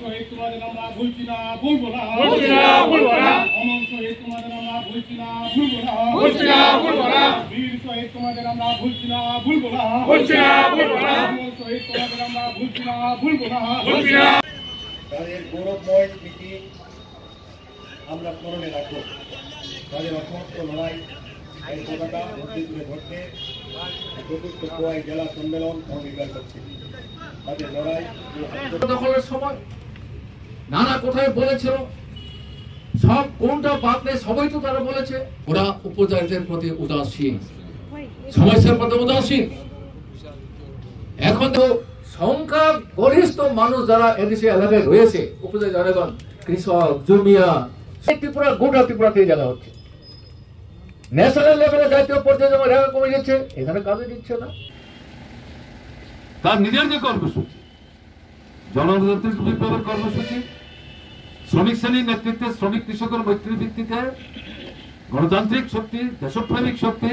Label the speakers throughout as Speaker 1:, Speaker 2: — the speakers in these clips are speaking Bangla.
Speaker 1: শহীদ তোমাদের আমরা ভুলছি না, ভুলবো না, অমর শহীদ তোমাদের আমরা ভুলছি না, ভুলবো না, বীর শহীদ তোমাদের আমরা ভুলছি না, ভুলবো না, অমর শহীদ তোমাদের আমরা ভুলছি না, ভুলবো না।
Speaker 2: তাদের গৌরবময় স্মৃতি আমরা স্মরণে রাখবো। তাদের অসমাপ্ত লড়াই এই কথাটা মধ্যে তুলে ধরতে চতুর্থ খোয়াই জেলা সম্মেলন অঙ্গীকার করছে। তাদের লড়াই
Speaker 3: দখলের সময় নানা কোথায় বলেছিল, সব কোনটা বাদ নেই সবাই তো তারা বলেছে ওরা উপজাতিদের প্রতি উদাসীন, সমস্যার প্রতি উদাসীন। এখন তো সংখ্যা গরিষ্ঠ মানুষ যারা এদেশে এলাকায় রয়েছে, উপজাতি জনগণ, কৃষক, জমিয়া, ত্রিপুরা গোটা ত্রিপুরাতে জায়গা হচ্ছে। ন্যাশনাল লেভেলে জাতীয় পর্যায়ে যখন জায়গা কমে যাচ্ছে, এখানে কাজে দিচ্ছে না।
Speaker 4: তার নিজের যে কর্মসূচি, জনজাতির বিপ্লবের কর্মসূচি, শ্রমিক শ্রেণীর নেতৃত্বে শ্রমিক কৃষকের মৈত্রী ভিত্তিতে গণতান্ত্রিক শক্তি, দেশপ্রেমিক শক্তি,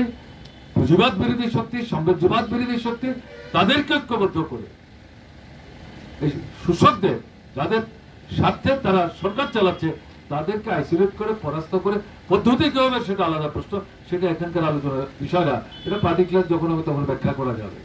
Speaker 4: পুঁজিবাদ বিরোধী শক্তি, সাম্রাজ্যবাদ বিরোধী শক্তি, তাদেরকে ঐক্যবদ্ধ করে এই শোষকদের যাদের স্বার্থে তারা সরকার চালাচ্ছে তাদেরকে আইসোলেট করে পরাস্ত করে পদ্ধতি কি হবে সেটা আলাদা প্রশ্ন, সেটা এখানকার আলোচনার বিষয় না। এটা পার্টিকুলার যখন হবে তখন ব্যাখ্যা করা যাবে।